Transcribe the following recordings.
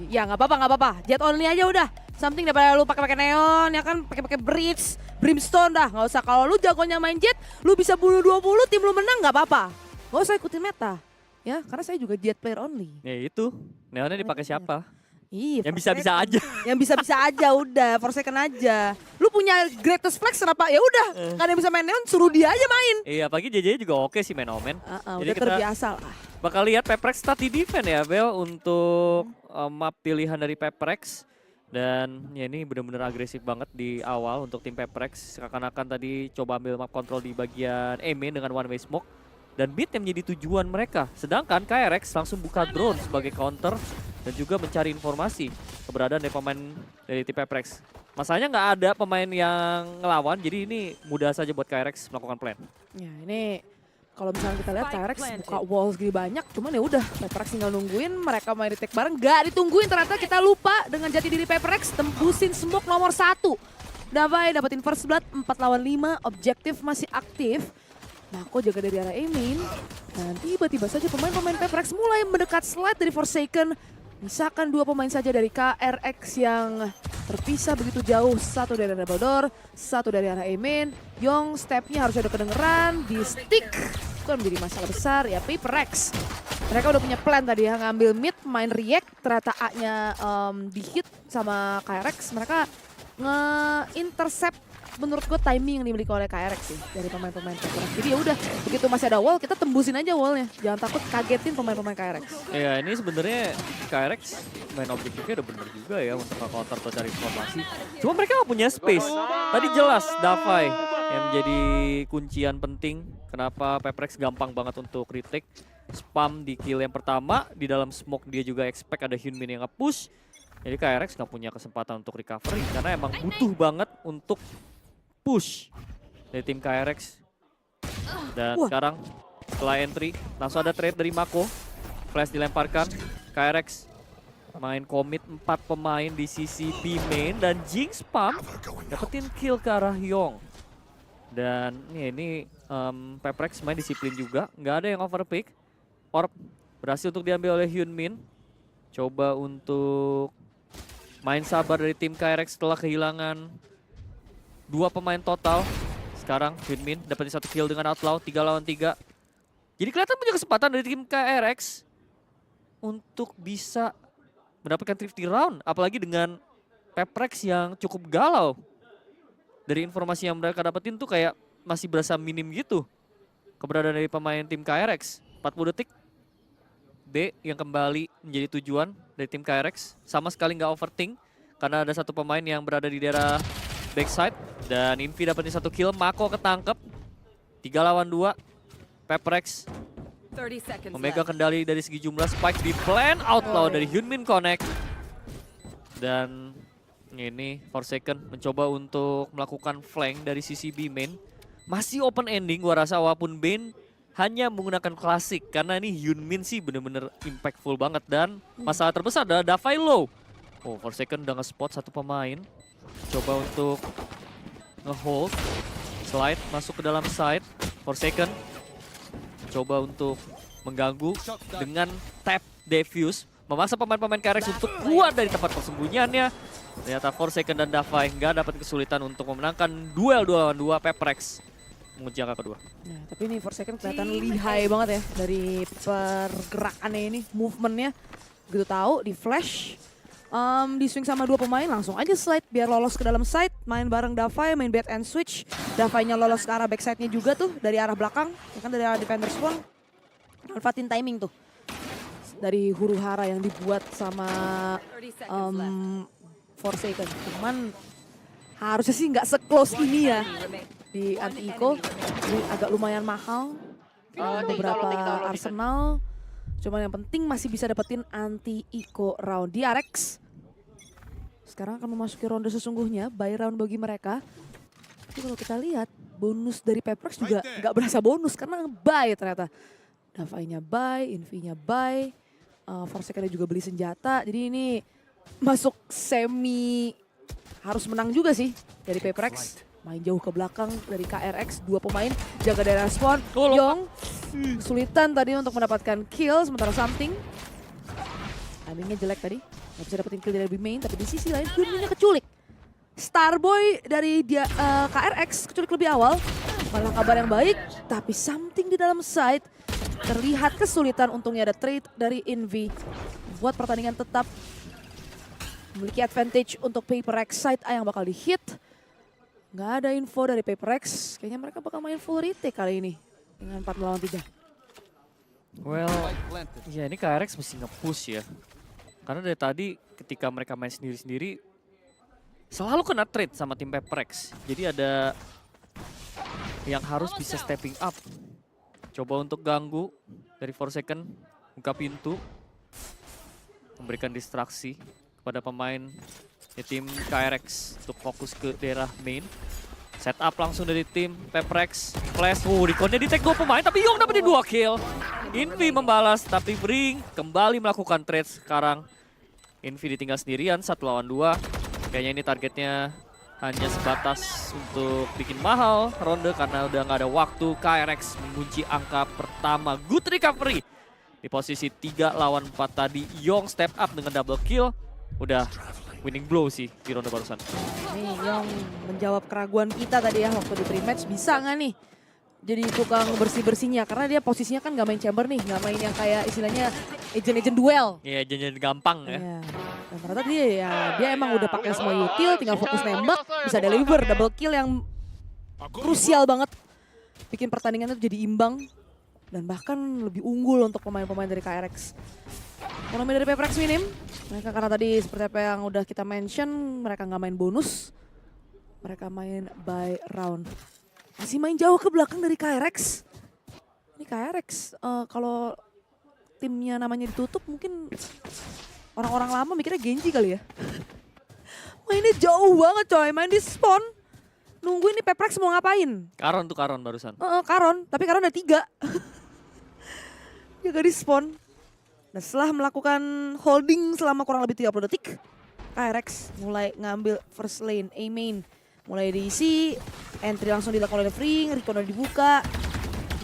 Ya nggak apa-apa, nggak apa-apa. Jet only aja udah. Something daripada lu pakai neon, ya kan pakai bridge, brimstone dah. Nggak usah, kalau lu jagonya main jet, lu bisa bunuh 20, tim lu menang nggak apa-apa. Nggak usah ikutin meta. Ya, karena saya juga jet player only. Ya itu, neonnya dipakai siapa? Iya, Yang bisa-bisa aja. Yang bisa-bisa aja udah, Forsaken aja. Lu punya greatest flex kenapa? Ya udah, kan yang bisa main neon suruh dia aja main. Iya, pagi JJ juga oke sih main Omen. Udah terbiasa lah. Bakal lihat Peprex start di defense ya Bel untuk map pilihan dari Peprex. Dan ya ini benar-benar agresif banget di awal untuk tim Peprex. Seakan-akan tadi coba ambil map control di bagian main dengan one way smoke. Dan beat yang menjadi tujuan mereka. Sedangkan KRX langsung buka drone sebagai counter dan juga mencari informasi keberadaan dari pemain dari tim Peprex. Masalahnya nggak ada pemain yang ngelawan, jadi ini mudah saja buat KRX melakukan plan. Ya ini kalau misalnya kita lihat KRX buka wall segini banyak, cuman ya udah Peprex tinggal nungguin, mereka main retake bareng, nggak ditungguin, ternyata kita lupa dengan jati diri Peprex tembusin smoke nomor 1. Davai dapetin first blood 4 lawan 5, objektif masih aktif. Mako jaga dari arah main, dan tiba-tiba saja pemain-pemain Peprex mulai mendekat slide dari Forsaken. Misalkan 2 pemain saja dari KRX yang terpisah begitu jauh. Satu dari arah double door, satu dari arah main. Yong stepnya harusnya udah kedengeran, di stick. Itu yang menjadi masalah besar ya Peprex. Mereka udah punya plan tadi ya, ngambil mid, main react. Ternyata A-nya di hit sama KRX. Mereka nge-intercept menurut gue timing yang dimiliki oleh KRX sih dari pemain-pemain Peprex. Jadi ya udah, begitu masih ada wall kita tembusin aja wallnya. Jangan takut kagetin pemain-pemain KRX. Ya ini sebenarnya KRX main objektifnya udah bener juga ya untuk counter atau cari informasi. Cuma mereka nggak punya space. Tadi jelas Davai yang menjadi kuncian penting. Kenapa Peprex gampang banget untuk retake. Spam di kill yang pertama, di dalam smoke dia juga expect ada Hyunmin yang nge-push. Jadi KRX nggak punya kesempatan untuk recovery karena emang butuh banget untuk push dari tim KRX. Dan sekarang setelah entry langsung ada trade dari Mako. Flash dilemparkan. KRX main commit 4 pemain di sisi B main dan Jinx spam dapetin kill ke arah Yong. Dan ini Peprex main disiplin juga, nggak ada yang overpick. Orb berhasil untuk diambil oleh Hyunmin. Coba untuk main sabar dari tim KRX setelah kehilangan 2 pemain total. Sekarang Hyunmin dapetin 1 kill dengan Outlaw, 3 lawan 3. Jadi kelihatan punya kesempatan dari tim KRX untuk bisa mendapatkan 50 round. Apalagi dengan Peprex yang cukup galau. Dari informasi yang mereka dapetin tuh kayak masih berasa minim gitu keberadaan dari pemain tim KRX. 40 detik. B yang kembali menjadi tujuan dari tim KRX. Sama sekali nggak overthink karena ada 1 pemain yang berada di daerah backside. Dan Invi dapetin 1 kill, Mako ketangkep. 3 lawan 2. Peprex memegang kendali dari segi jumlah spike di plan. Outlaw dari Hyunmin Connect. Dan ini Forsaken mencoba untuk melakukan flank dari sisi B main. Masih open ending gua rasa walaupun Bane hanya menggunakan klasik. Karena ini Hyunmin sih bener-bener impactful banget. Dan masalah terbesar adalah Davai low. Oh, Forsaken udah nge-spot 1 pemain. Coba untuk nge-hold. Slide masuk ke dalam side. Forsaken coba untuk mengganggu dengan tap defuse. Memaksa pemain-pemain KRX untuk keluar dari tempat persembunyiannya. Ternyata Forsaken dan Davai nggak dapat kesulitan untuk memenangkan duel 2 lawan 2 Peprex. Mengunci angka kedua. Nah, tapi ini Forsaken kelihatan lihai banget ya dari pergerakannya ini, movementnya. Gitu tahu di flash, di swing sama 2 pemain langsung aja slide biar lolos ke dalam side. Main bareng Davai, main bait and switch. Davai-nya lolos ke arah backside-nya juga tuh dari arah belakang, ya kan dari arah defender spawn. Manfaatin timing tuh dari huru hara yang dibuat sama Forsaken. Cuman harusnya sih nggak se-close ini ya di anti-eco. Ini agak lumayan mahal. Beberapa arsenal. Cuman yang penting masih bisa dapetin anti-eco round di RX. Sekarang akan memasuki ronde sesungguhnya, buy round bagi mereka. Tapi kalau kita lihat, bonus dari Peprex juga nggak berasa bonus karena buy ternyata. Davai-nya buy, Invi-nya buy, Forsaken juga beli senjata. Jadi ini masuk semi harus menang juga sih dari Peprex. Main jauh ke belakang dari KRX, 2 pemain jaga daerah spawn. Yong kesulitan tadi untuk mendapatkan kill, sementara Something timingnya jelek tadi. Nggak bisa dapetin kill dari main, tapi di sisi lain Hyunminnya keculik. Starboy dari dia KRX keculik lebih awal. Malah kabar yang baik, tapi something di dalam side. Terlihat kesulitan, untungnya ada trade dari Envy. Buat pertandingan tetap memiliki advantage untuk Paper X. Side A yang bakal di-hit. Nggak ada info dari Paper X. Kayaknya mereka bakal main full retake kali ini. Dengan 4 melawan 3. Well, ya ini KRX mesti nge-push ya. Karena dari tadi ketika mereka main sendiri-sendiri, selalu kena trade sama tim Paper X. Jadi ada yang harus bisa stepping up. Coba untuk ganggu dari 4 second, buka pintu. Memberikan distraksi kepada pemain di tim KRX untuk fokus ke daerah main. Setup langsung dari tim Paper X. Flash, reconnya di tag 2 pemain tapi Yong dapetin 2 kill. Envy membalas tapi Bring kembali melakukan trade sekarang. Envy ditinggal sendirian 1 lawan 2. Kayaknya ini targetnya hanya sebatas untuk bikin mahal ronde karena udah nggak ada waktu. KRX mengunci angka pertama. Good recovery. Di posisi 3 lawan 4 tadi, Yong step up dengan double kill. Udah winning blow sih di ronde barusan. Nih Yong menjawab keraguan kita tadi ya waktu di pre-match. Bisa nggak nih jadi tukang bersih-bersihnya? Karena dia posisinya kan nggak main chamber nih. Nggak main yang kayak istilahnya agent-agent duel. Iya, agent gampang ya. Iya. Dan ternyata dia emang udah pakai semua util, tinggal fokus nembak, bisa deliver double kill yang krusial banget. Bikin pertandingan itu jadi imbang. Dan bahkan lebih unggul untuk pemain-pemain dari KRX. Ekonomi dari Paper X minim. Mereka karena tadi seperti apa yang udah kita mention, mereka nggak main bonus. Mereka main by round. Masih main jauh ke belakang dari KRX. Ini KRX kalau timnya namanya ditutup mungkin orang-orang lama mikirnya Genji kali ya. Mainnya jauh banget coy, main di spawn. Nungguin nih Paper X mau ngapain. Karon tuh Karon barusan. Karon, tapi Karon ada 3. Dia gak di spawn. Dan setelah melakukan holding selama kurang lebih 30 detik, KRX mulai ngambil first lane, A main. Mulai diisi, entry langsung dilakukan oleh Fring, recon udah dibuka.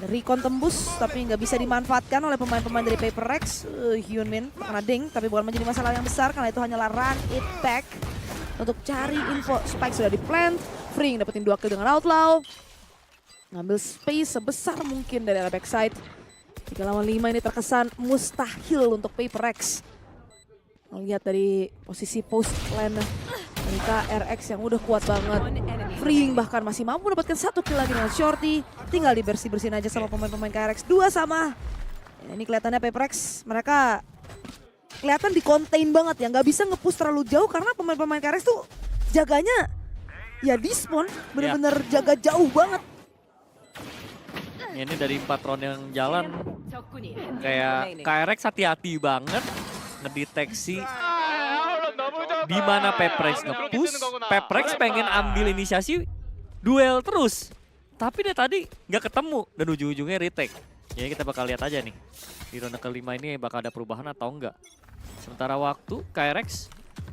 Recon tembus tapi nggak bisa dimanfaatkan oleh pemain-pemain dari Paper X. Hyunmin terkena ding tapi bukan menjadi masalah yang besar karena itu hanyalah run it back. Untuk cari info, Spike sudah di plant. Fring dapetin 2 kill dengan Outlaw. Ngambil space sebesar mungkin dari arah backside. 3 lawan 5 ini terkesan mustahil untuk Paper X. Melihat dari posisi post lane dari KRX yang udah kuat banget. Fring bahkan masih mampu mendapatkan 1 kill lagi dengan Shorty. Tinggal dibersih-bersihin aja sama pemain-pemain KRX. 2 sama. Ya, ini kelihatannya Paper X mereka kelihatan di contain banget ya. Nggak bisa nge-push terlalu jauh karena pemain-pemain KRX tuh jaganya ya di spawn. Bener-bener jaga jauh banget. Ini dari 4 round yang jalan kayak KRX hati-hati banget ngedeteksi di mana Paper X nge-push. Paper X pengen ambil inisiasi duel terus. Tapi dia tadi nggak ketemu dan ujung-ujungnya retake. Jadi kita bakal lihat aja nih di ronde kelima ini bakal ada perubahan atau enggak. Sementara waktu KRX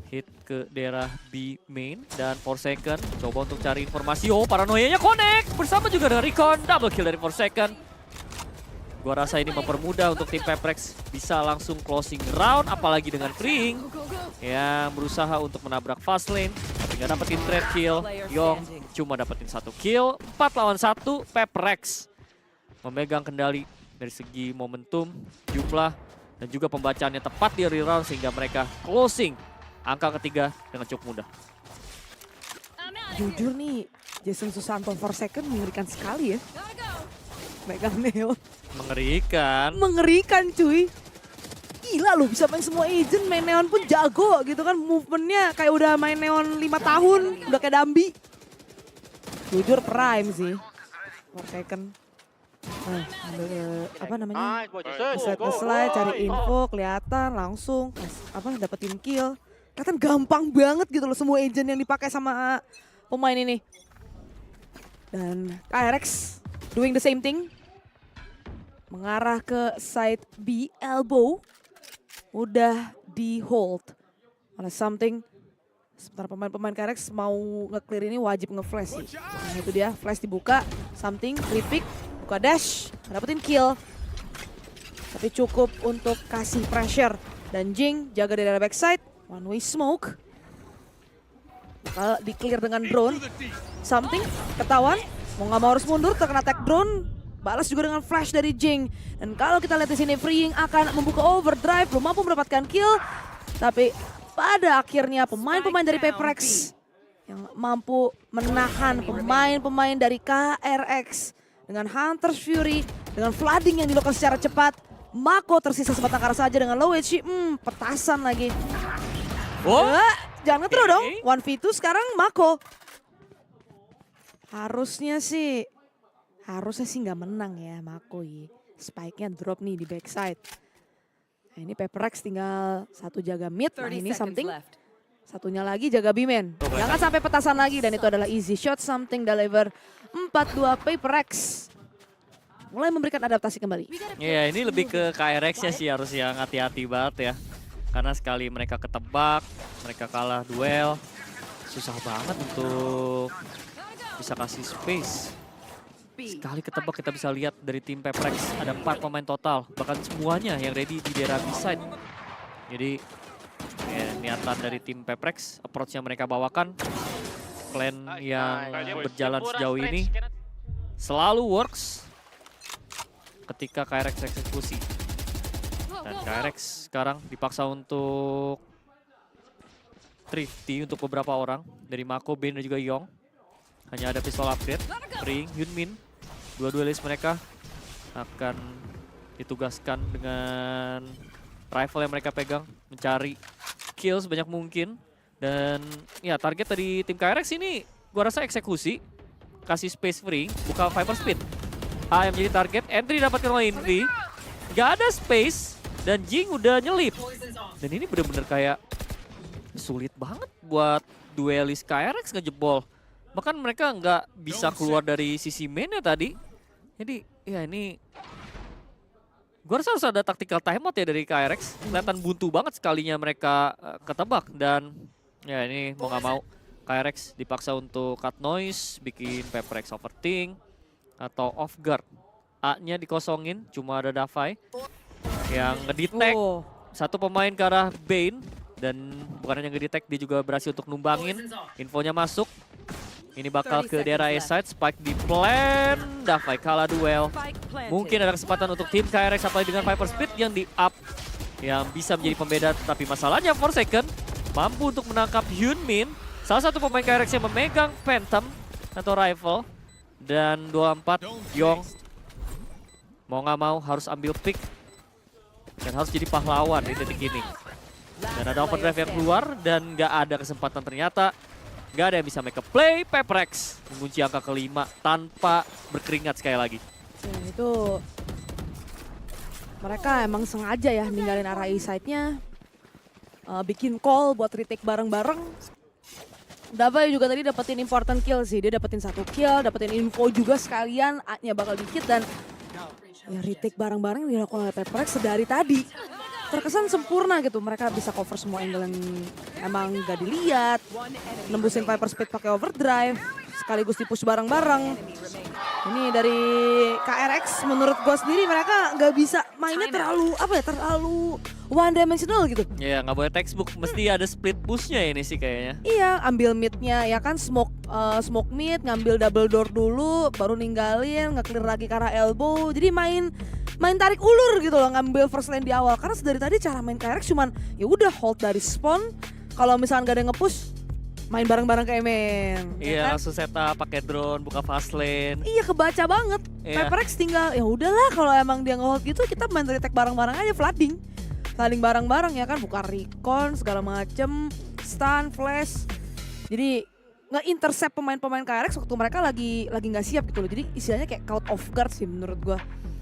hit ke daerah B main dan 4 second coba untuk cari informasi. Oh, paranoianya connect bersama juga dengan Recon. Double kill dari 4 second. Gua rasa ini mempermudah untuk tim Paper X bisa langsung closing round apalagi dengan Fring yang berusaha untuk menabrak fast lane tapi nggak dapetin trade kill. Yong cuma dapetin 1 kill. 4 lawan 1 Paper X memegang kendali dari segi momentum, jumlah dan juga pembacaannya tepat di early round sehingga mereka closing angka ketiga dengan cukup mudah. Jujur nih, Jason Susanto 4 second mengerikan sekali ya. Megang Neon. Mengerikan. Mengerikan cuy. Gila loh bisa main semua agent, main Neon pun jago gitu kan. Movementnya kayak udah main Neon 5 tahun, udah kayak Dambi. Jujur prime sih. 4 second. Apa namanya? Slide, cari info, kelihatan langsung dapetin kill. Kelihatan gampang banget gitu loh semua agent yang dipakai sama pemain ini. Dan KRX doing the same thing. Mengarah ke side B, elbow. Udah di hold oleh something. Sementara pemain-pemain KRX mau nge-clear ini wajib nge-flash sih. Nah itu dia, flash dibuka, something, pick, buka dash, dapetin kill. Tapi cukup untuk kasih pressure. Dan Jing jaga dari arah backside. One way smoke. Bakal di clear dengan drone. Something ketahuan. Mau nggak mau harus mundur, terkena tag drone. Balas juga dengan flash dari Jing. Dan kalau kita lihat di sini, Freeing akan membuka overdrive, belum mampu mendapatkan kill. Tapi pada akhirnya pemain-pemain dari Paperex yang mampu menahan pemain-pemain dari KRX dengan Hunter's Fury, dengan flooding yang dilakukan secara cepat. Mako tersisa sebatang kara saja dengan low HP, petasan lagi. Oh, Jangan nge-throw dong, Oke. 1v2 sekarang Mako. Harusnya sih nggak menang ya Mako ya. Spike-nya drop nih di backside. Nah ini Paperex tinggal satu jaga mid, nah 30 ini seconds Something. left. Satunya lagi jaga B-man. Jangan sampai petasan lagi dan itu adalah easy shot. Something deliver 4-2 Paperex. Mulai memberikan adaptasi kembali. iya ini lebih ke KRX-nya sih harus yang hati-hati banget ya. Karena sekali mereka ketebak, mereka kalah duel, susah banget untuk bisa kasih space. Sekali ketebak kita bisa lihat dari tim Paperex ada 4 pemain total, bahkan semuanya yang ready di daerah B-side. Jadi ya, niatan dari tim Paperex, approach yang mereka bawakan, plan yang berjalan sejauh ini selalu works ketika KRX eksekusi. Dan KRX sekarang dipaksa untuk thrifty untuk beberapa orang dari Mako, Ben dan juga Yong. Hanya ada pistol upgrade, Ring, Hyunmin. Dua duelis mereka akan ditugaskan dengan rifle yang mereka pegang, mencari kill sebanyak mungkin. Dan ya target dari tim KRX ini gua rasa eksekusi, kasih space free, buka Viper Speed. A yang menjadi target, entry dapatkan oleh Invi. Gak ada space dan Jing udah nyelip. Dan ini bener-bener kayak sulit banget buat duelis KRX ngejebol. Bahkan mereka nggak bisa keluar dari sisi mainnya tadi. Jadi ya ini gue rasa harus ada tactical timeout ya dari KRX. Kelihatan buntu banget sekalinya mereka ketebak. Dan ya ini mau nggak mau KRX dipaksa untuk cut noise, bikin Paperex overthink atau off guard. A-nya dikosongin, cuma ada Davai yang ngedetect Oh, satu pemain ke arah Bane. Dan bukan hanya ngedetect, dia juga berhasil untuk numbangin. Infonya masuk. Ini bakal ke daerah A-side, Spike di plan, Davai kalah duel. Mungkin ada kesempatan untuk tim KRX apalagi dengan Viper Speed yang di up. Yang bisa menjadi pembeda, tapi masalahnya Forsaken mampu untuk menangkap Hyunmin. Salah satu pemain KRX yang memegang Phantom atau rifle. Dan 24, Yong mau nggak mau harus ambil pick. Dan harus jadi pahlawan di titik ini. Dan ada overdrive yang keluar dan nggak ada kesempatan ternyata. Nggak ada yang bisa make a play, Paperex mengunci angka kelima tanpa berkeringat sekali lagi. ya itu mereka emang sengaja ya ninggalin arah A-side-nya. Bikin call buat retake bareng-bareng. Davai juga tadi dapetin important kill sih. Dia dapetin 1 kill, dapetin info juga sekalian. A-nya bakal di-hit dan ya retake bareng-bareng yang dilakukan oleh Paperex sedari tadi. Terkesan sempurna gitu, mereka bisa cover semua angle yang emang gak dilihat. Nembusin Viper Speed pakai overdrive, sekaligus di-push bareng-bareng. Ini dari KRX menurut gue sendiri mereka gak bisa mainnya terlalu one dimensional gitu. Ya nggak boleh textbook, mesti ada split pushnya ini sih kayaknya. Iya, ambil mid-nya ya kan, smoke mid, ngambil double door dulu, baru ninggalin, nge-clear lagi ke arah elbow. Jadi main tarik ulur gitu loh, ngambil first lane di awal. Karena dari tadi cara main KRX cuman ya udah hold dari spawn. Kalau misalkan gak ada yang nge-push, main bareng-bareng kayak men. Iya kan? langsung setup pakai drone, buka fast lane. Iya kebaca banget. Iya. Paperex tinggal ya udahlah kalau emang dia nge-hold gitu kita main retake bareng-bareng aja, flooding. Flooding bareng-bareng ya kan, buka recon segala macem, stun, flash. Jadi nge-intercept pemain-pemain KRX waktu mereka lagi nggak siap gitu loh. Jadi istilahnya kayak caught off guard sih menurut gua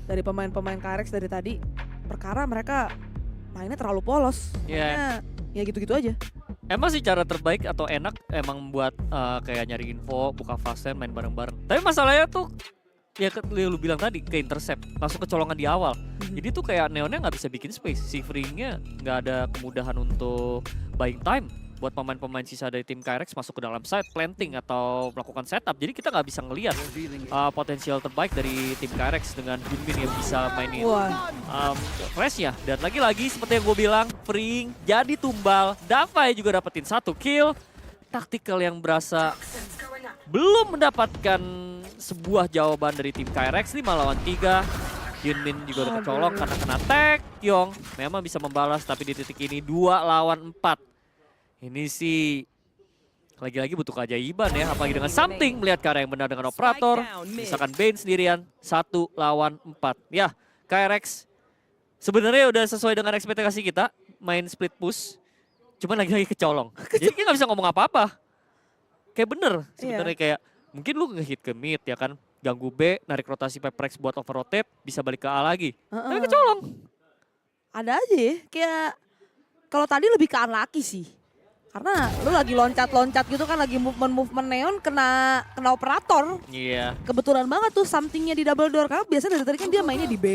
dari pemain-pemain KRX dari tadi. Perkara mereka mainnya terlalu polos. Iya. Makanya ya gitu-gitu aja. Emang sih cara terbaik atau enak emang buat kayak nyari info, buka fast lane, main bareng-bareng. Tapi masalahnya tuh ya lu bilang tadi ke intercept, langsung kecolongan di awal. Jadi tuh kayak Neonnya nggak bisa bikin space, si Freeing-nya nggak ada kemudahan untuk buying time. buat pemain-pemain sisa dari tim KRX masuk ke dalam side planting atau melakukan setup. Jadi kita nggak bisa ngelihat potensial terbaik dari tim KRX dengan Junmin yang bisa mainin flashnya. Dan lagi-lagi seperti yang gue bilang, Freeing jadi tumbal. Davai juga dapetin 1 kill. Tactical yang berasa belum mendapatkan sebuah jawaban dari tim KRX. 5 lawan 3. Junmin juga udah kecolong karena kena tag. Yong memang bisa membalas tapi di titik ini 2 lawan 4. Ini sih lagi-lagi butuh keajaiban ya. Apalagi dengan something melihat ke arah yang benar dengan operator. Misalkan Bane sendirian 1 lawan 4. Ya KRX sebenarnya udah sesuai dengan ekspektasi kita. Main split push. Cuman lagi-lagi kecolong. Jadi kita nggak bisa ngomong apa-apa. Kayak bener sebenarnya kayak mungkin lu nge-hit ke mid ya kan. Ganggu B, narik rotasi Peprex buat over-rotate, bisa balik ke A lagi. Tapi kecolong. Ada aja ya, kayak kalau tadi lebih ke unlucky sih. Karena lu lagi loncat-loncat gitu kan, lagi movement-movement neon kena operator. Iya. Kebetulan banget tuh somethingnya di double door, karena biasanya dari tadi kan dia mainnya di B.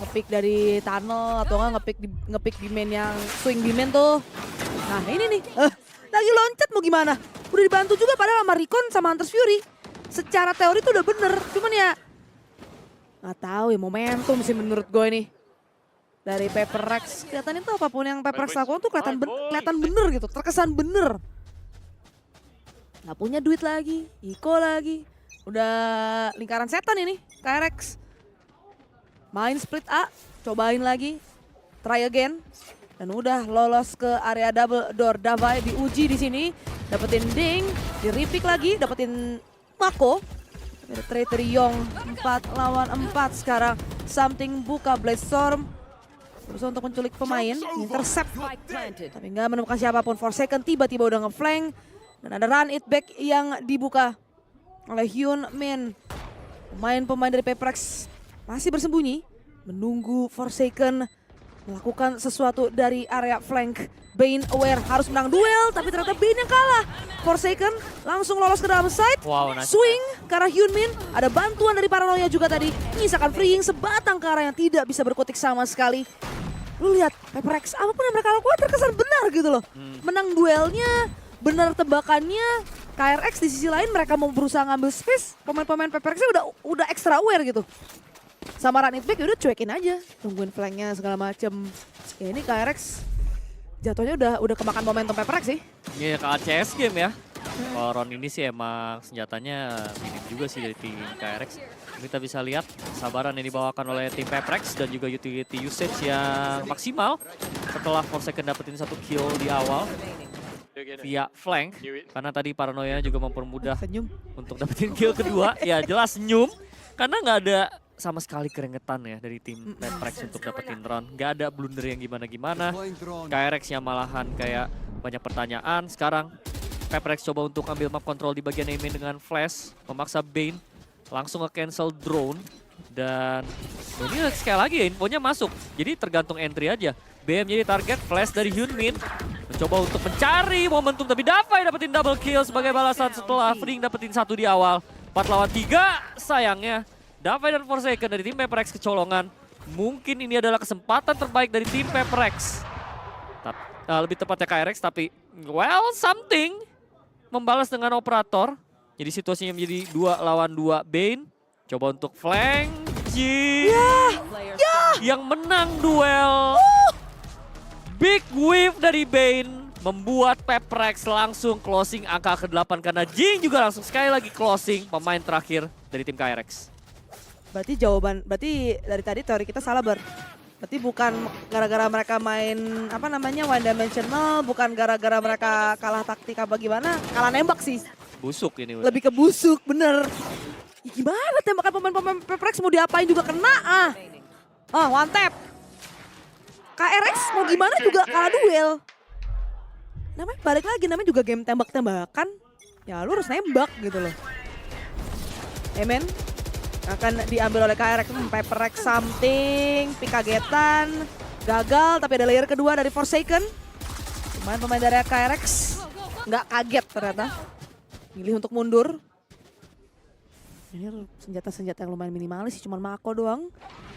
Ngepick dari tunnel atau enggak ngepick di main yang swing di main tuh. Nah ini nih, lagi loncat mau gimana? Udah dibantu juga padahal sama Recon sama Hunter's Fury. Secara teori tuh udah bener, cuman ya nggak tahu ya momentum sih menurut gue nih. Dari Peprex, kelihatannya tuh apapun yang Peprex lakukan tuh kelihatan bener gitu, terkesan bener. Nggak punya duit lagi, Iko lagi. Udah lingkaran setan ini, KRX. Main split A, cobain lagi, try again. Dan udah lolos ke area double door. Davai diuji di sini, dapetin ding, di repick lagi, dapetin Mako. Ada traitor Yong, 4 lawan 4 sekarang. Something buka Blade Storm. Berusaha untuk menculik pemain, intercept. Tapi nggak menemukan siapapun. Forsaken tiba-tiba udah ngeflank. Dan ada run it back yang dibuka oleh Hyun Min. Pemain-pemain dari Peprex masih bersembunyi. Menunggu Forsaken melakukan sesuatu dari area flank. Bane aware harus menang duel, tapi ternyata Bane yang kalah. Forsaken langsung lolos ke dalam side. Wow, nice. Swing ke arah Hyunmin. Ada bantuan dari Paranoia juga tadi. Menyisakan Freeing sebatang ke arah yang tidak bisa berkutik sama sekali. Lu lihat, Peprex apapun yang mereka lakukan terkesan benar gitu loh. Menang duelnya, benar tebakannya. KRX di sisi lain mereka mau berusaha ngambil space. Pemain-pemain Peprexnya udah extra aware gitu. Sama run it back udah cuekin aja. Tungguin flanknya segala macem. Ya ini KRX jatuhnya udah kemakan momentum Peprex sih. Iya, ke ACS game ya. Kalau round ini sih emang senjatanya minim juga sih dari tim KRX. Kita bisa lihat sabaran yang dibawakan oleh tim Peprex dan juga utility usage yang maksimal. Setelah Forsaken dapetin 1 kill di awal via flank. Karena tadi Paranoia juga mempermudah untuk dapetin kill kedua. Ya jelas senyum. Karena nggak ada sama sekali keringetan ya dari tim Peprex untuk dapetin round. Nggak ada blunder yang gimana-gimana. KRX yang malahan kayak banyak pertanyaan. Sekarang Peprex coba untuk ambil map control di bagian aiming dengan flash. Memaksa Bane langsung nge-cancel drone. Dan ini sekali lagi ya infonya masuk. Jadi tergantung entry aja. BM jadi target, flash dari Hyunmin. Mencoba untuk mencari momentum. Tapi Davai dapetin double kill sebagai balasan setelah Freeing dapetin 1 di awal. 4 lawan 3 sayangnya. Davai dan Forsaken dari tim Peprex kecolongan. Mungkin ini adalah kesempatan terbaik dari tim Peprex. Lebih tepatnya KRX, tapi well something. Membalas dengan operator. Jadi situasinya menjadi 2 lawan 2 Bane. Coba untuk flank. Yang menang duel. Big whiff dari Bane. Membuat Peprex langsung closing angka ke-8. Karena Jing juga langsung sekali lagi closing pemain terakhir dari tim KRX. Berarti dari tadi teori kita salah berarti bukan gara-gara mereka main one dimensional, bukan gara-gara mereka kalah taktik apa gimana, kalah nembak sih. Busuk ini. Lebih ke busuk, bener. Ya gimana tembakan pemain-pemain Peprex mau diapain juga kena one tap. KRX mau gimana juga kalah duel. Namanya balik lagi, namanya juga game tembak-tembakan. Ya lu harus nembak gitu loh. Amen. Akan diambil oleh KRX, Peprex something, pick kagetan, gagal tapi ada layer kedua dari Forsaken. Pemain dari KRX nggak kaget ternyata, milih untuk mundur. Ini senjata-senjata yang lumayan minimalis sih, cuma Mako doang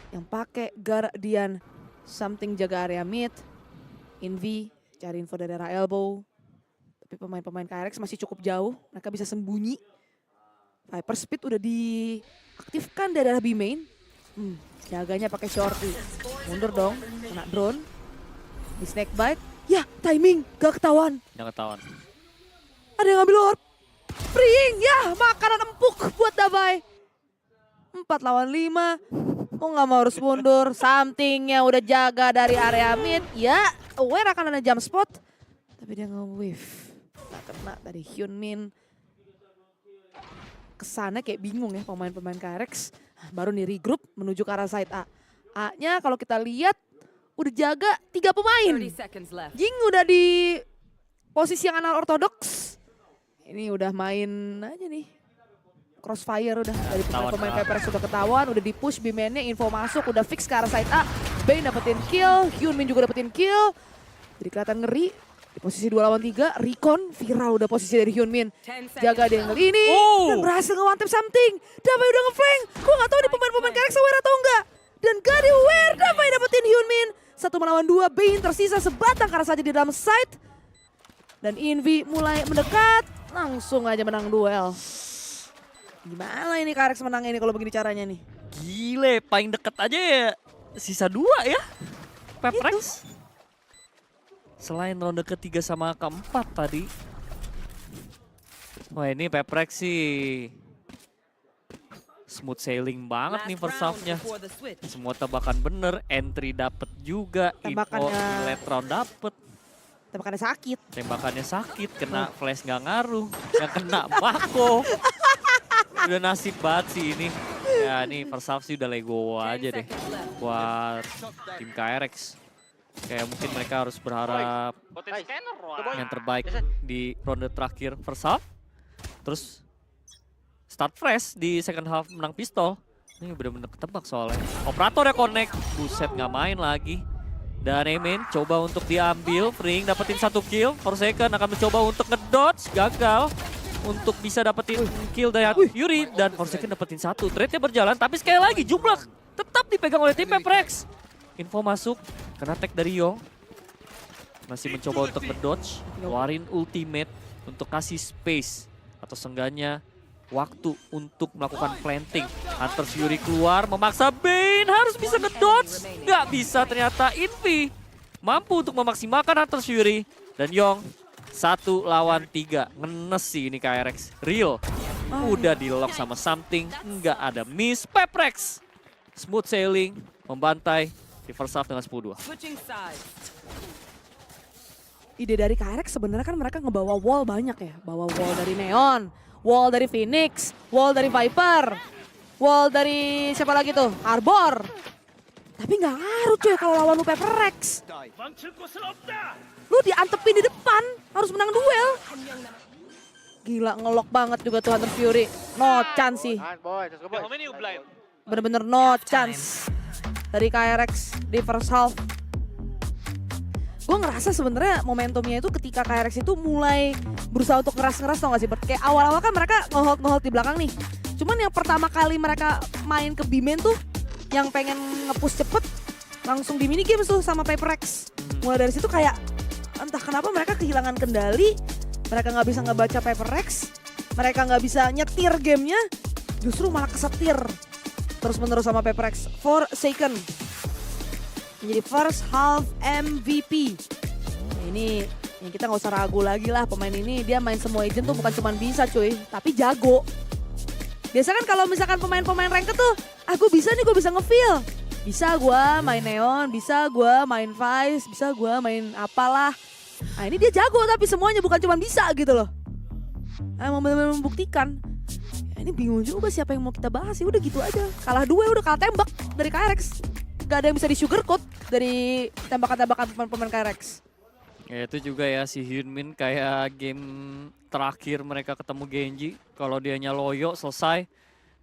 yang pakai Guardian, something jaga area mid, Invi cari info dari arah elbow. Tapi pemain-pemain KRX masih cukup jauh, mereka bisa sembunyi. Viper Speed udah diaktifkan dari arah B main. Jaganya pakai shorty. Mundur dong, kena drone. Di snake bite. Ya, timing, gak ketahuan. Yang ketahuan. Ada yang ngambil orb. Freeing, ya makanan empuk buat Davai. 4 lawan 5. Mau gak mau harus mundur. Somethingnya udah jaga dari area mid. Ya, aware akan ada jump spot. Tapi dia nge-wave. Gak kena dari Hyunmin. Kesana kayak bingung ya pemain-pemain KRX. Baru nih regroup menuju ke arah side A. A-nya kalau kita lihat udah jaga 3 pemain. 30 seconds left. Jing udah di posisi yang unorthodox. Ini udah main aja nih. Crossfire udah dari pemain PPRX sudah ketahuan, udah di push B-man-nya, info masuk, udah fix ke arah side A. Bane dapetin kill, Hyunmin juga dapetin kill. Jadi kelihatan ngeri. Di posisi 2 lawan 3, Recon viral udah posisi dari Hyunmin. 10 seconds Jaga dia left. ngeli ini dan berhasil nge-one-tap something. Davai udah nge-flank. Gue gak tau nih pemain-pemain KRX aware atau enggak. Dan gak di aware, Davai dapetin Hyunmin. 1 melawan 2, Bane tersisa sebatang karena saja di dalam side. Dan Invi mulai mendekat, langsung aja menang duel. Gimana ini KRX menang ini kalau begini caranya nih? Gile, paling deket aja ya sisa 2 ya. PPRX. Selain ronde ketiga sama keempat tadi. Wah ini PPRX sih smooth sailing banget nih first half-nya. Before the switch. Semua tebakan bener, entry dapet juga, info Tembakannya- late round dapet. Tembakannya sakit. Tembakannya sakit, kena flash nggak ngaruh, yang kena Mako. Udah nasib banget sih ini. Ya ini first half sih udah legowo 10 aja deh seconds left. buat tim KRX. Kayak mungkin mereka harus berharap yang terbaik di ronde terakhir first half. Terus start fresh di second half menang pistol. Ini bener-bener ketebak soalnya. Operatornya connect, buset nggak main lagi. Dan Emin coba untuk diambil, Fring dapetin 1 kill. Forsaken akan mencoba untuk ngedodge, gagal. Untuk bisa dapetin kill dari Yuri. Dan Forsaken dapetin 1, trade-nya berjalan. Tapi sekali lagi jumlah tetap dipegang oleh tim PPRX. Info masuk, kena tag dari Yong. Masih mencoba untuk ngedodge, keluarin ultimate untuk kasih space. Atau seenggaknya waktu untuk melakukan planting. Hunters Yuri keluar, memaksa Bane harus bisa ngedodge. Nggak bisa ternyata Invi mampu untuk memaksimalkan Hunters Yuri. Dan Yong 1 lawan 3, ngenes sih ini KRX. Real, udah di lock sama something, nggak ada miss. PPRX smooth sailing, membantai di first half dengan 10-2. Switching sides. Ide dari KRX sebenarnya kan mereka ngebawa wall banyak ya. Bawa wall dari Neon, wall dari Phoenix, wall dari Viper, wall dari siapa lagi tuh? Arbor. Tapi nggak ngaruh cuy kalau lawan lu PPRX. Lu diantepin di depan, harus menang duel. Gila ngelok banget juga tuh Hunter Fury. No chance sih. Bener-bener no chance dari KRX di first half. Gue ngerasa sebenarnya momentumnya itu ketika KRX itu mulai berusaha untuk ngeras-ngeras tau gak sih? Kayak awal-awal kan mereka nge-hold di belakang nih. Cuman yang pertama kali mereka main ke B-main tuh yang pengen nge-push cepet langsung di mini game tuh sama PPRX. Mulai dari situ kayak entah kenapa mereka kehilangan kendali. Mereka nggak bisa ngebaca PPRX. Mereka nggak bisa nyetir gamenya. Justru malah kesetir terus-menerus sama PPRX. Forsaken menjadi first half MVP. Nah, ini yang kita nggak usah ragu lagi lah, pemain ini dia main semua agent tuh bukan cuma bisa cuy, tapi jago. Biasa kan kalau misalkan pemain-pemain ranked tuh, gue bisa nih, gue bisa nge-feel. Bisa gue main Neon, bisa gue main Vice, bisa gue main apalah. Nah ini dia jago tapi semuanya bukan cuma bisa gitu loh. Emang benar-benar membuktikan. Ya, ini bingung juga siapa yang mau kita bahas, ya udah gitu aja. Kalah 2 udah kalah tembak dari KRX. Gak ada yang bisa di sugarcoat dari tembakan-tembakan pemain-pemain KRX. Ya itu juga ya si Hyunmin kayak game terakhir mereka ketemu Genji. Kalau dianya loyo selesai.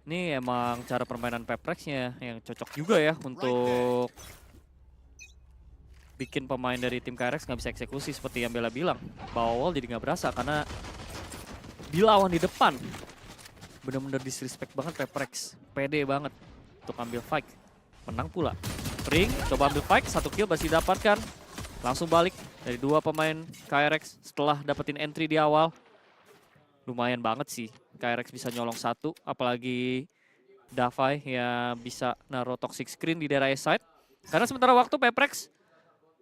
Ini emang cara permainan PPRX-nya yang cocok juga ya untuk bikin pemain dari tim KRX nggak bisa eksekusi seperti yang Bella bilang. Bawa wall jadi nggak berasa karena dilawan di depan. Bener-bener disrespect banget PPRX. Pede banget untuk ambil fight. Menang pula. Ring, coba ambil fight, 1 kill masih dapatkan. Langsung balik dari dua pemain KRX setelah dapetin entry di awal. Lumayan banget sih KRX bisa nyolong satu, apalagi Davai yang bisa naruh toxic screen di daerah A side. Karena sementara waktu Peprex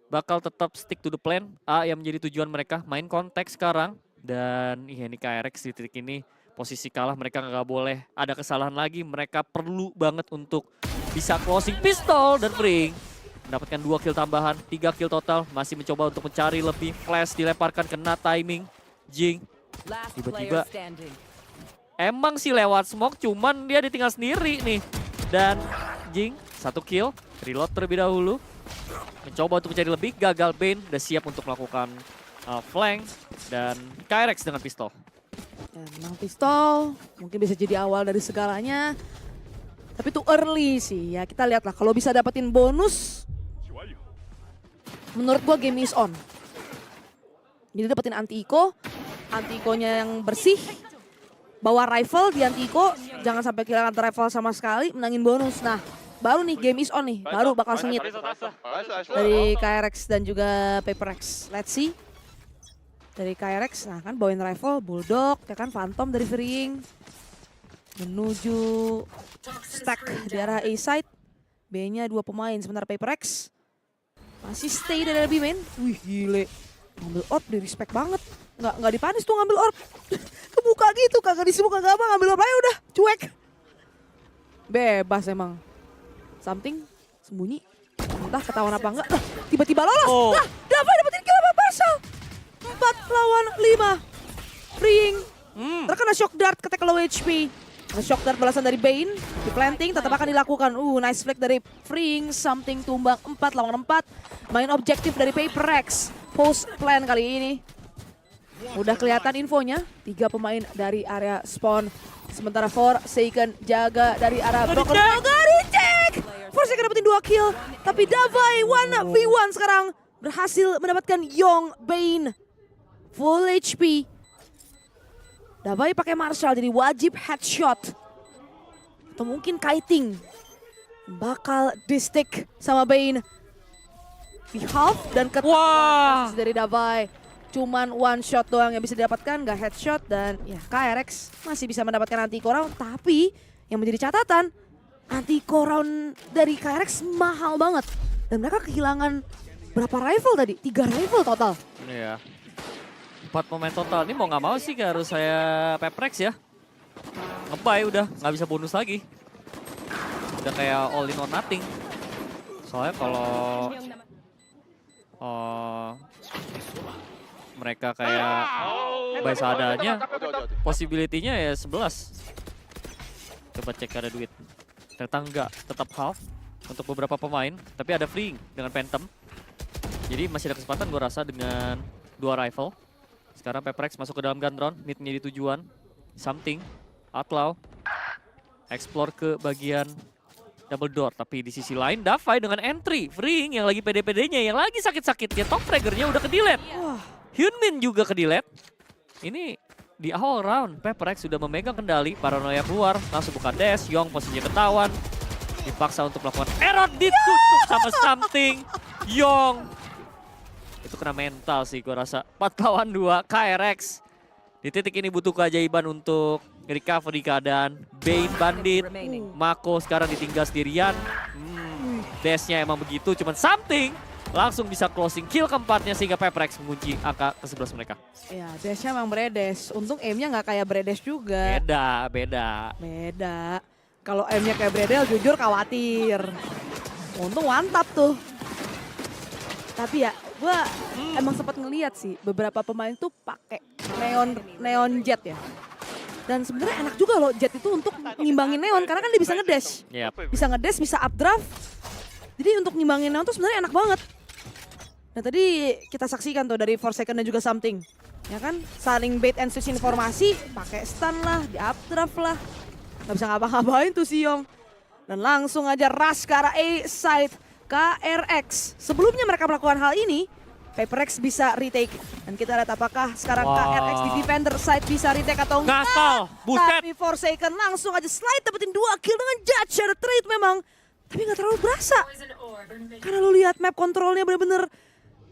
bakal tetap stick to the plan. A yang menjadi tujuan mereka, main konteks sekarang. Dan ya ini KRX di titik ini posisi kalah, mereka nggak boleh ada kesalahan lagi. Mereka perlu banget untuk bisa closing pistol dan Fring. Mendapatkan 2 kill tambahan, 3 kill total. Masih mencoba untuk mencari lebih, flash dilemparkan, kena timing. Jing tiba-tiba emang sih lewat smoke, cuman dia ditinggal sendiri nih. Dan Jing 1 kill, reload terlebih dahulu. Mencoba untuk mencari lebih, gagal. Bane udah siap untuk melakukan flank. Dan KRX dengan pistol. Ya, memang pistol mungkin bisa jadi awal dari segalanya. Tapi too early sih ya, kita lihatlah kalau bisa dapetin bonus. Menurut gua game is on. Jadi dapetin anti-eco, anti-eco-nya yang bersih. Bawa rifle di anti-eco, jangan sampai kehilangan rifle sama sekali, menangin bonus. Nah, baru nih game is on nih, baru bakal sengit. Dari KRX dan juga Paperex. Let's see. Dari KRX, nah kan bawain rifle, Bulldog, ya kan Phantom dari Fring. Menuju stack di arah A side. B-nya 2 pemain, sementara Paperex masih stay dari lebih main. Wih gile, ngambil orb di respect banget. Nggak dipanis tuh ngambil orb. Kebuka gitu, kagak disibuk kagak apa, ngambil orb aja udah cuek. Bebas emang. Something sembunyi, entah ketahuan apa enggak. Tiba-tiba lolos. Oh. Nah, Davai dapetin kill apa Barca? 4 lawan 5. Freeing. Terkena shock dart, ketek low HP. Shock dart balasan dari Bane. Di planting tetap akan dilakukan. Nice flick dari Freeing. Something tumbang 4 lawan 4. Main objektif dari Paperex. Post plan kali ini. Udah kelihatan infonya. 3 pemain dari area spawn. Sementara Forsaken jaga dari arah Broken. Gak dicek! Forsaken dapetin 2 kill. Tapi Davai 1v1 sekarang. Berhasil mendapatkan Yong Bane. Full HP. Davai pakai Marshall jadi wajib headshot. Atau mungkin kiting. Bakal di-stick sama Bane. Di half dan ketat dari Davai. Cuman one shot doang yang bisa didapatkan, gak headshot. Dan ya KRX masih bisa mendapatkan anti-eco round. Tapi yang menjadi catatan, anti-eco round dari KRX mahal banget. Dan mereka kehilangan berapa rifle tadi? 3 rifle total. Iya. 4 pemain total. Ini mau nggak mau sih harus saya Peprex ya. Ngebay udah, nggak bisa bonus lagi. Udah kayak all in or nothing. Soalnya kalau mereka kayak buy seadanya, possibility-nya ya 11. Coba cek ada duit. Ternyata enggak, tetap half untuk beberapa pemain. Tapi ada Fring dengan Phantom. Jadi masih ada kesempatan gue rasa dengan 2 rifle. Sekarang Peprex masuk ke dalam gun drone, mid menjadi tujuan. Something, outlaw, explore ke bagian double door. Tapi di sisi lain Davai dengan entry, Fring yang lagi pede-pedenya, yang lagi sakit-sakitnya, top fraggernya udah ke-delete. Hyunmin juga ke-delete. Ini di awal round, Peprex sudah memegang kendali, paranoia keluar, langsung buka dash, Yong posisinya ketahuan. Dipaksa untuk melakukan error, ditutup sama Something, Yong. Itu kena mental sih gue rasa. 4 lawan 2 KRX. Di titik ini butuh keajaiban untuk recovery keadaan. Bane bandit. Mako sekarang ditinggal sendirian. Dashnya emang begitu, cuman Something langsung bisa closing kill keempatnya sehingga Peprex mengunci angka ke-11 mereka. Ya, dashnya emang Bredes. Untung aimnya nggak kayak Bredes juga. Beda. Kalau aimnya kayak Bredel jujur khawatir. Untung one tap tuh. Tapi ya, gue emang sempat ngeliat sih beberapa pemain tuh pakai neon jet ya. Dan sebenarnya enak juga loh jet itu untuk ngimbangin neon karena kan dia bisa ngedash. Bisa ngedash, bisa updraft. Jadi untuk ngimbangin neon tuh sebenarnya enak banget. Nah tadi kita saksikan tuh dari Forsaken dan juga Something. Ya kan, saling bait and switch informasi, pakai stun lah, di updraft lah. Gak bisa ngapa-ngapain tuh si Yong. Dan langsung aja rush ke arah A side. KRX. Sebelumnya mereka melakukan hal ini, Paperex bisa retake. Dan kita lihat apakah sekarang KRX di defender side bisa retake atau enggak. Tapi Forsaken langsung aja slide dapetin 2 kill dengan Judge. Ada trade memang. Tapi nggak terlalu berasa. Karena lu lihat map kontrolnya bener-bener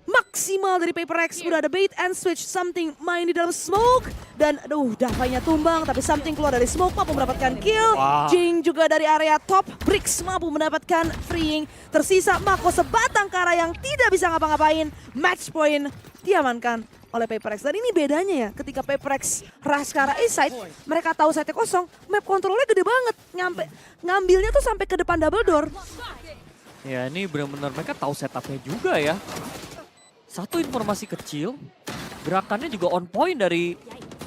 maksimal dari Paper X. Udah ada bait and switch, Something main di dalam smoke. Dan aduh, Davai-nya tumbang, tapi Something keluar dari smoke, mampu mendapatkan kill. Wow. Jing juga dari area top, Bricks mampu mendapatkan freeing. Tersisa Mako sebatang kara yang tidak bisa ngapa-ngapain. Match point diamankan oleh Paper X. Dan ini bedanya ya, ketika Paper X rush ke arah A-side, mereka tahu side kosong, map kontrolnya gede banget. Ngambilnya tuh sampai ke depan double door. Ya ini benar-benar mereka tahu setupnya juga ya. Satu informasi kecil, gerakannya juga on point dari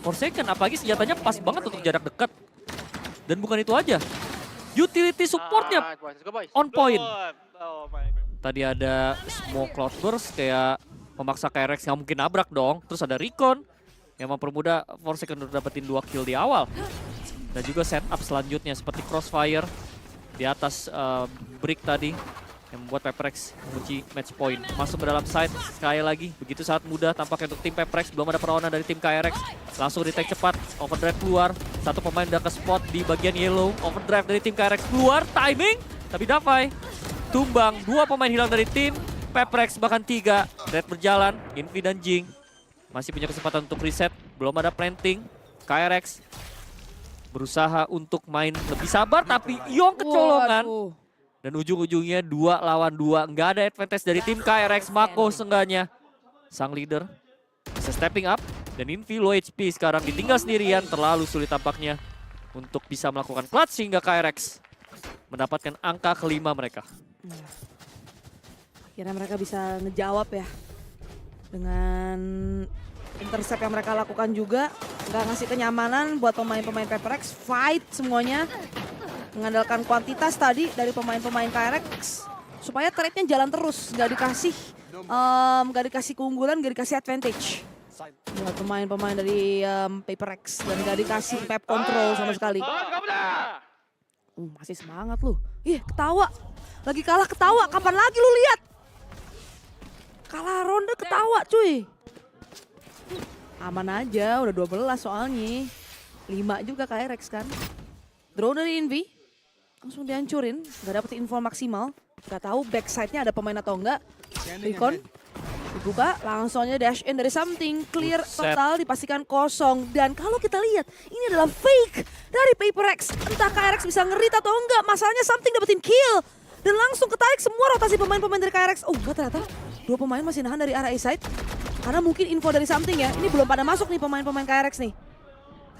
Forsaken. Apalagi senjatanya pas banget untuk jarak dekat. Dan bukan itu aja, utility supportnya on point. Tadi ada smoke cloudburst kayak memaksa KRX nggak mungkin nabrak dong. Terus ada Recon yang mempermudah Forsaken untuk dapetin 2 kill di awal. Dan juga setup selanjutnya seperti Crossfire di atas brick tadi yang membuat Paper-X mengunci match point. Masuk ke dalam side sekali lagi, begitu sangat mudah tampaknya untuk tim Paper-X. Belum ada perlawanan dari tim KRX. Langsung retake cepat, overdrive keluar. Satu pemain udah ke spot di bagian yellow. Overdrive dari tim KRX keluar, timing. Tapi Davai tumbang, 2 pemain hilang dari tim Paper-X, bahkan 3. Red berjalan, Invi dan Jing masih punya kesempatan untuk reset. Belum ada planting. KRX berusaha untuk main lebih sabar, tapi Yong kecolongan. Waduh. Dan ujung-ujungnya 2 lawan 2. Nggak ada advantage dari tim KRX. Mako seenggaknya, sang leader, bisa stepping up. Dan Invi low HP sekarang ditinggal sendirian. Terlalu sulit tampaknya untuk bisa melakukan clutch sehingga KRX mendapatkan angka kelima mereka. Akhirnya mereka bisa ngejawab ya. Dengan intercept yang mereka lakukan juga. Nggak ngasih kenyamanan buat pemain-pemain Paper-X. Fight semuanya. Mengandalkan kuantitas tadi dari pemain-pemain KRX. Supaya trade-nya jalan terus. Nggak dikasih keunggulan, nggak dikasih advantage. Buat pemain-pemain dari Paper-X. Dan nggak dikasih map control sama sekali. Masih semangat lu. Ih, ketawa. Lagi kalah ketawa. Kapan lagi lu lihat? Kalah ronde ketawa cuy. Aman aja, udah 12 soalnya. 5 juga KRX kan. Drone dari Invi. Langsung dihancurin, gak dapet info maksimal. Gak tahu backside-nya ada pemain atau enggak. Recon dibuka, langsung aja dash in dari Something. Clear total, dipastikan kosong. Dan kalau kita lihat, ini adalah fake dari Paper-X. Entah KRX bisa ngerit atau enggak, masalahnya Something dapetin kill. Dan langsung ketarik semua rotasi pemain-pemain dari KRX. Oh enggak, ternyata 2 pemain masih nahan dari arah A-side. Karena mungkin info dari Something ya, ini belum pada masuk nih pemain-pemain KRX nih.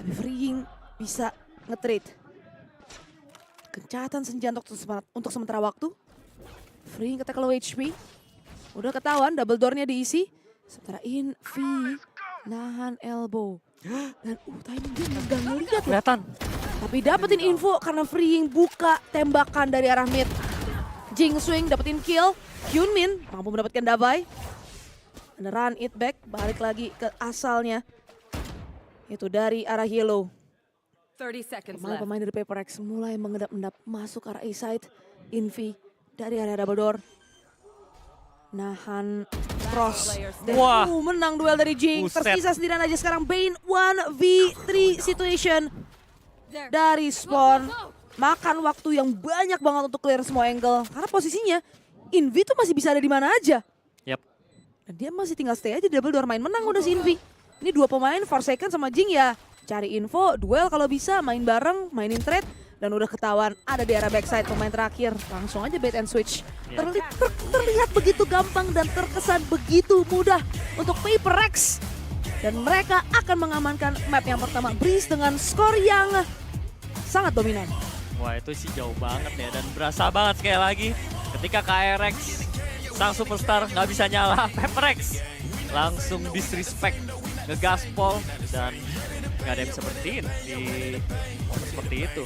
Tapi Freeing bisa nge-trade. Gencatan senjata untuk sementara waktu. Freeing ketika low HP. Udah ketahuan double door-nya diisi. Sementara Invi nahan elbow. Dan timing dia nggak ngeliat. Kelihatan. Tapi dapetin info karena Freeing buka tembakan dari arah mid. Jing swing dapetin kill. Hyunmin mampu mendapatkan Davai. And run it back, balik lagi ke asalnya. Itu dari arah yellow. 30 seconds left. Pemain dari Paper-X mulai mengendap-endap masuk ke arah A-side. Invi dari area double door. Nahan cross. Dan Wah. menang duel dari Jing. Buset. Tersisa sendirian aja sekarang. Bane 1v3 situation dari spawn. Makan waktu yang banyak banget untuk clear semua angle. Karena posisinya Invi tuh masih bisa ada di mana aja. Yap. Dan dia masih tinggal stay aja di double door, main menang udah si Invi. Ini 2 pemain Forsaken sama Jing ya. Cari info, duel kalau bisa, main bareng, mainin trade. Dan udah ketahuan ada di arah backside pemain terakhir. Langsung aja bait and switch. Terlihat begitu gampang dan terkesan begitu mudah untuk Paper-X. Dan mereka akan mengamankan map yang pertama. Breeze dengan skor yang sangat dominan. Wah itu sih jauh banget ya, dan berasa banget sekali lagi ketika KRX sang superstar nggak bisa nyala, Paper-X langsung disrespect, ngegaspol, dan nggak ada yang bisa berhentiin di momen seperti itu.